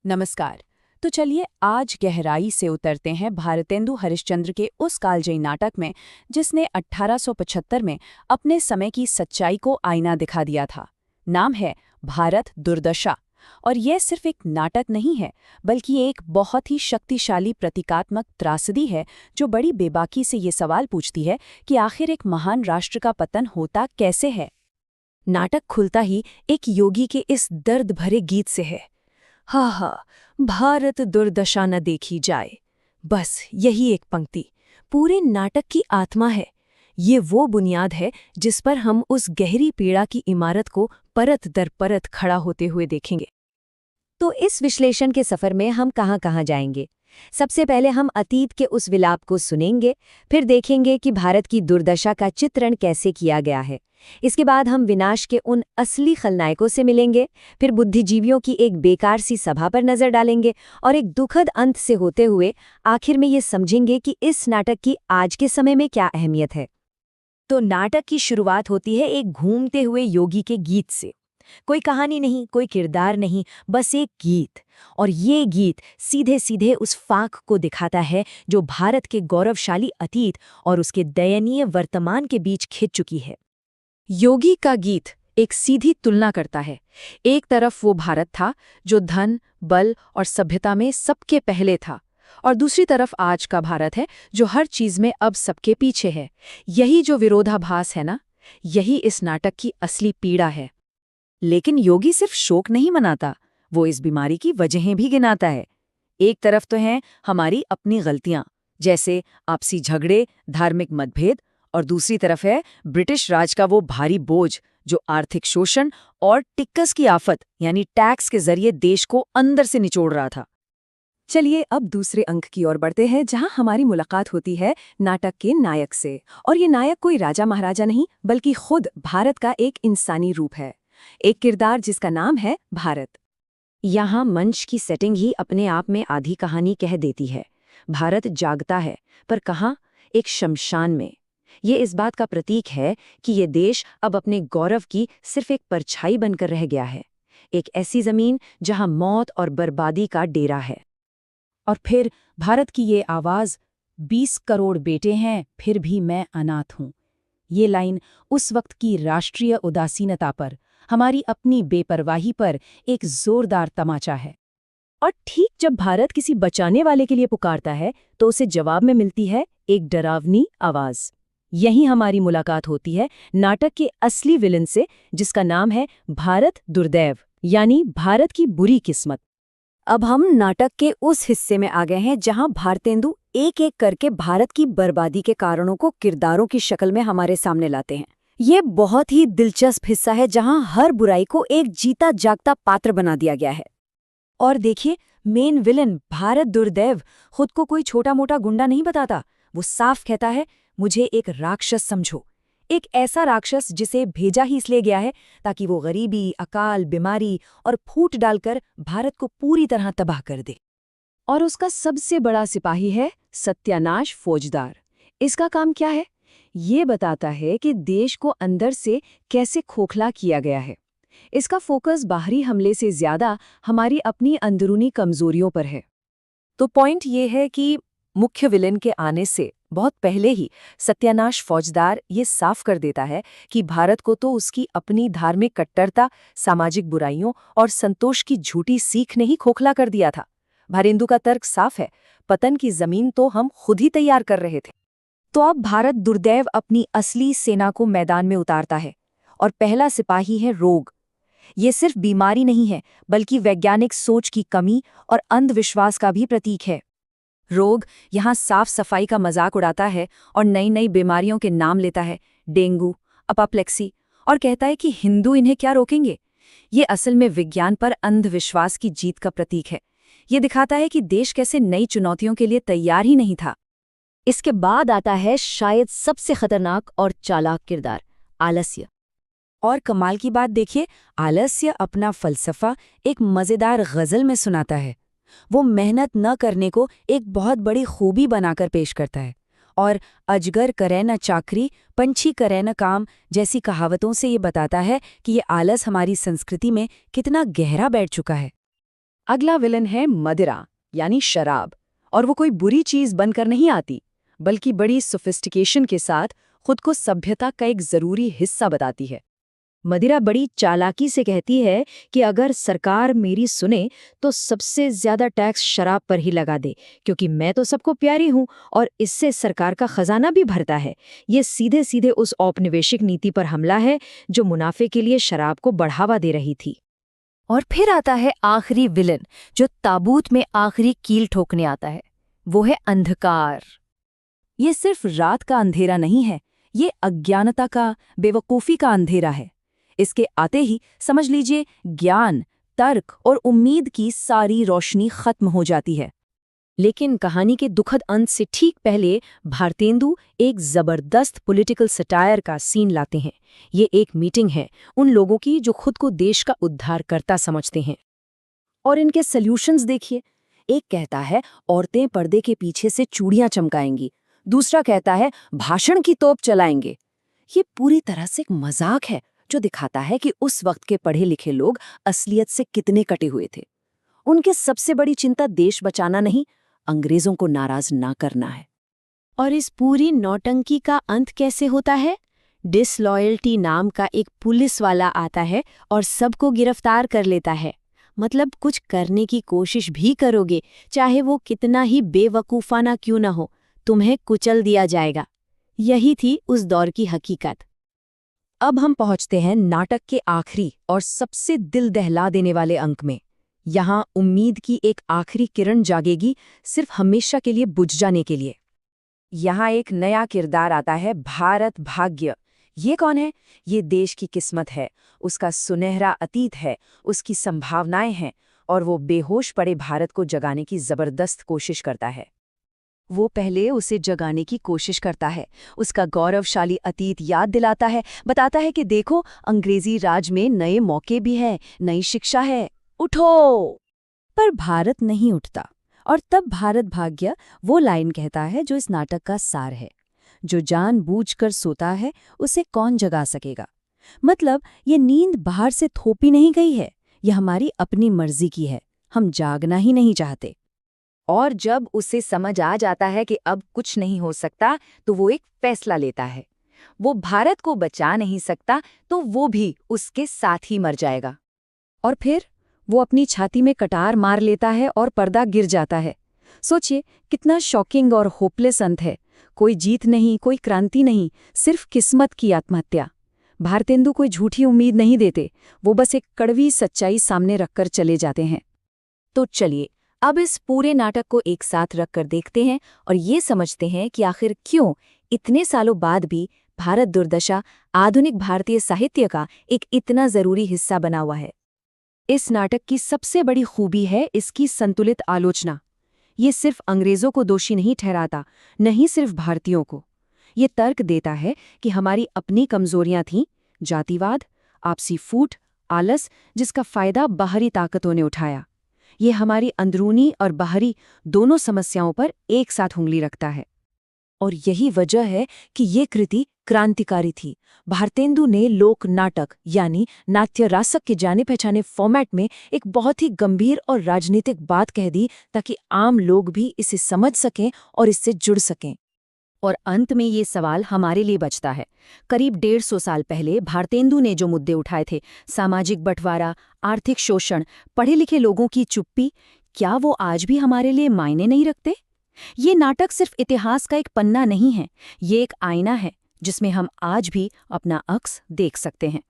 नमस्कार। तो चलिए आज गहराई से उतरते हैं भारतेंदु हरिश्चंद्र के उस कालजयी नाटक में जिसने 1875 में अपने समय की सच्चाई को आईना दिखा दिया था। नाम है भारत दुर्दशा। और यह सिर्फ एक नाटक नहीं है बल्कि एक बहुत ही शक्तिशाली प्रतीकात्मक त्रासदी है जो बड़ी बेबाकी से ये सवाल पूछती है कि आखिर एक महान राष्ट्र का पतन होता कैसे है। नाटक खुलता ही एक योगी के इस दर्द भरे गीत से है। हा हा, भारत दुर्दशा न देखी जाए। बस यही एक पंक्ति पूरे नाटक की आत्मा है। ये वो बुनियाद है जिस पर हम उस गहरी पीड़ा की इमारत को परत दर परत खड़ा होते हुए देखेंगे। तो इस विश्लेषण के सफर में हम कहाँ जाएंगे? सबसे पहले हम अतीत के उस विलाप को सुनेंगे, फिर देखेंगे कि भारत की दुर्दशा का चित्रण कैसे किया गया है। इसके बाद हम विनाश के उन असली खलनायकों से मिलेंगे, फिर बुद्धिजीवियों की एक बेकार सी सभा पर नजर डालेंगे और एक दुखद अंत से होते हुए आखिर में ये समझेंगे कि इस नाटक की आज के समय में क्या अहमियत है। तो नाटक की शुरुआत होती है एक घूमते हुए योगी के गीत से। कोई कहानी नहीं, कोई किरदार नहीं, बस एक गीत। और ये गीत सीधे सीधे उस फाक को दिखाता है जो भारत के गौरवशाली अतीत और उसके दयनीय वर्तमान के बीच खिंच चुकी है। योगी का गीत एक सीधी तुलना करता है। एक तरफ वो भारत था जो धन, बल और सभ्यता में सबके पहले था, और दूसरी तरफ आज का भारत है जो हर चीज में अब सबके पीछे है। यही जो विरोधाभास है ना, यही इस नाटक की असली पीड़ा है। लेकिन योगी सिर्फ शोक नहीं मनाता, वो इस बीमारी की वजहें भी गिनाता है। एक तरफ तो हैं हमारी अपनी गलतियां, जैसे आपसी झगड़े, धार्मिक मतभेद, और दूसरी तरफ है ब्रिटिश राज का वो भारी बोझ जो आर्थिक शोषण और टिक्कस की आफत यानी टैक्स के जरिए देश को अंदर से निचोड़ रहा था। चलिए अब दूसरे अंक की ओर बढ़ते हैं, जहां हमारी मुलाकात होती है नाटक के नायक से। और ये नायक कोई राजा महाराजा नहीं बल्कि खुद भारत का एक इंसानी रूप है, एक किरदार जिसका नाम है भारत। यहाँ मंच की सेटिंग ही अपने आप में आधी कहानी कह देती है। भारत जागता है, पर कहाँ? एक शमशान में। ये इस बात का प्रतीक है कि ये देश अब अपने गौरव की सिर्फ एक परछाई बनकर रह गया है, एक ऐसी जमीन जहां मौत और बर्बादी का डेरा है। और फिर भारत की ये आवाज, 20 करोड़ बेटे हैं फिर भी मैं अनाथ हूं। ये लाइन उस वक्त की राष्ट्रीय उदासीनता पर, हमारी अपनी बेपरवाही पर एक जोरदार तमाचा है। और ठीक जब भारत किसी बचाने वाले के लिए पुकारता है तो उसे जवाब में मिलती है एक डरावनी आवाज। यहीं हमारी मुलाकात होती है नाटक के असली विलन से, जिसका नाम है भारत दुर्दैव, यानी भारत की बुरी किस्मत। अब हम नाटक के उस हिस्से में आ गए हैं जहां भारतेंदु एक एक करके भारत की बर्बादी के कारणों को किरदारों की शक्ल में हमारे सामने लाते हैं। ये बहुत ही दिलचस्प हिस्सा है जहां हर बुराई को एक जीता जागता पात्र बना दिया गया है। और देखिए, मेन विलन भारत दुर्दैव खुद को कोई छोटा मोटा गुंडा नहीं बताता। वो साफ कहता है, मुझे एक राक्षस समझो, एक ऐसा राक्षस जिसे भेजा ही इसलिए गया है ताकि वो गरीबी, अकाल, बीमारी और फूट डालकर भारत को पूरी तरह तबाह कर दे। और उसका सबसे बड़ा सिपाही है सत्यानाश फौजदार। इसका काम क्या है? ये बताता है कि देश को अंदर से कैसे खोखला किया गया है। इसका फोकस बाहरी हमले से ज्यादा हमारी अपनी अंदरूनी कमजोरियों पर है। तो पॉइंट ये है कि मुख्य विलेन के आने से बहुत पहले ही सत्यानाश फौजदार ये साफ कर देता है कि भारत को तो उसकी अपनी धार्मिक कट्टरता, सामाजिक बुराइयों और संतोष की झूठी सीख ने ही खोखला कर दिया था। भारतेंदु का तर्क साफ है, पतन की जमीन तो हम खुद ही तैयार कर रहे थे। तो अब भारत दुर्दैव अपनी असली सेना को मैदान में उतारता है, और पहला सिपाही है रोग। ये सिर्फ बीमारी नहीं है बल्कि वैज्ञानिक सोच की कमी और अंधविश्वास का भी प्रतीक है। रोग यहाँ साफ सफाई का मजाक उड़ाता है और नई नई बीमारियों के नाम लेता है, डेंगू, अपोप्लेक्सी, और कहता है कि हिंदू इन्हें क्या रोकेंगे। ये असल में विज्ञान पर अंधविश्वास की जीत का प्रतीक है। ये दिखाता है कि देश कैसे नई चुनौतियों के लिए तैयार ही नहीं था। इसके बाद आता है शायद सबसे खतरनाक और चालाक किरदार, आलस्य। और कमाल की बात देखिए, आलस्य अपना फलसफा एक मजेदार गजल में सुनाता है। वो मेहनत न करने को एक बहुत बड़ी खूबी बनाकर पेश करता है, और अजगर करे न चाकरी, पंछी करे न काम जैसी कहावतों से ये बताता है कि ये आलस हमारी संस्कृति में कितना गहरा बैठ चुका है। अगला विलन है मदिरा यानी शराब। और वो कोई बुरी चीज बनकर नहीं आती, बल्कि बड़ी सोफिस्टिकेशन के साथ खुद को सभ्यता का एक जरूरी हिस्सा बताती है। मदिरा बड़ी चालाकी से कहती है कि अगर सरकार मेरी सुने तो सबसे ज्यादा टैक्स शराब पर ही लगा दे, क्योंकि मैं तो सबको प्यारी हूं और इससे सरकार का खजाना भी भरता है। ये सीधे सीधे उस औपनिवेशिक नीति पर हमला है जो मुनाफे के लिए शराब को बढ़ावा दे रही थी। और फिर आता है आखिरी विलन, जो ताबूत में आखिरी कील ठोकने आता है। वो है अंधकार। ये सिर्फ रात का अंधेरा नहीं है, ये अज्ञानता का, बेवकूफ़ी का अंधेरा है। इसके आते ही समझ लीजिए ज्ञान, तर्क और उम्मीद की सारी रोशनी खत्म हो जाती है। लेकिन कहानी के दुखद अंत से ठीक पहले भारतेंदु एक जबरदस्त पॉलिटिकल सटायर का सीन लाते हैं। ये एक मीटिंग है उन लोगों की जो खुद को देश का उद्धारकर्ता समझते हैं। और इनके सॉल्यूशंस देखिए। एक कहता है औरतें पर्दे के पीछे से चूड़ियां चमकाएंगी, दूसरा कहता है भाषण की तोप चलाएंगे। ये पूरी तरह से एक मजाक है जो दिखाता है कि उस वक्त के पढ़े लिखे लोग असलियत से कितने कटे हुए थे। उनकी सबसे बड़ी चिंता देश बचाना नहीं, अंग्रेजों को नाराज ना करना है। और इस पूरी नौटंकी का अंत कैसे होता है? डिसलॉयल्टी नाम का एक पुलिस वाला आता है और सबको गिरफ्तार कर लेता है। मतलब कुछ करने की कोशिश भी करोगे, चाहे वो कितना ही बेवकूफाना क्यों न हो, तुम्हें कुचल दिया जाएगा। यही थी उस दौर की हकीकत। अब हम पहुंचते हैं नाटक के आखिरी और सबसे दिल दहला देने वाले अंक में। यहाँ उम्मीद की एक आखिरी किरण जागेगी, सिर्फ हमेशा के लिए बुझ जाने के लिए। यहाँ एक नया किरदार आता है, भारत भाग्य। ये कौन है? ये देश की किस्मत है, उसका सुनहरा अतीत है, उसकी संभावनाएं हैं, और वो बेहोश पड़े भारत को जगाने की जबरदस्त कोशिश करता है। वो पहले उसे जगाने की कोशिश करता है, उसका गौरवशाली अतीत याद दिलाता है, बताता है कि देखो अंग्रेजी राज में नए मौके भी हैं, नई शिक्षा है, उठो। पर भारत नहीं उठता। और तब भारत भाग्य वो लाइन कहता है जो इस नाटक का सार है, जो जानबूझकर सोता है उसे कौन जगा सकेगा। मतलब ये नींद बाहर से थोपी नहीं गई है, यह हमारी अपनी मर्जी की है, हम जागना ही नहीं चाहते। और जब उसे समझ आ जाता है कि अब कुछ नहीं हो सकता, तो वो एक फैसला लेता है। वो भारत को बचा नहीं सकता, तो वो भी उसके साथ ही मर जाएगा। और फिर वो अपनी छाती में कटार मार लेता है और पर्दा गिर जाता है। सोचिए कितना शॉकिंग और होपलेस अंत है। कोई जीत नहीं, कोई क्रांति नहीं, सिर्फ किस्मत की आत्महत्या। भारतेंदु कोई झूठी उम्मीद नहीं देते, वो बस एक कड़वी सच्चाई सामने रखकर चले जाते हैं। तो चलिए अब इस पूरे नाटक को एक साथ रखकर देखते हैं और ये समझते हैं कि आखिर क्यों इतने सालों बाद भी भारत दुर्दशा आधुनिक भारतीय साहित्य का एक इतना जरूरी हिस्सा बना हुआ है। इस नाटक की सबसे बड़ी खूबी है इसकी संतुलित आलोचना। ये सिर्फ अंग्रेजों को दोषी नहीं ठहराता, नहीं सिर्फ भारतीयों को। ये तर्क देता है कि हमारी अपनी कमजोरियां थीं, जातिवाद, आपसी फूट, आलस, जिसका फायदा बाहरी ताकतों ने उठाया। ये हमारी अंदरूनी और बाहरी दोनों समस्याओं पर एक साथ उंगली रखता है। और यही वजह है कि ये कृति क्रांतिकारी थी। भारतेंदु ने लोक नाटक यानी नाट्य रासक के जाने पहचाने फॉर्मेट में एक बहुत ही गंभीर और राजनीतिक बात कह दी, ताकि आम लोग भी इसे समझ सकें और इससे जुड़ सकें। और अंत में ये सवाल हमारे लिए बचता है, करीब 150 साल पहले भारतेंदु ने जो मुद्दे उठाए थे, सामाजिक बंटवारा, आर्थिक शोषण, पढ़े लिखे लोगों की चुप्पी, क्या वो आज भी हमारे लिए मायने नहीं रखते? ये नाटक सिर्फ इतिहास का एक पन्ना नहीं है, ये एक आईना है जिसमें हम आज भी अपना अक्स देख सकते हैं।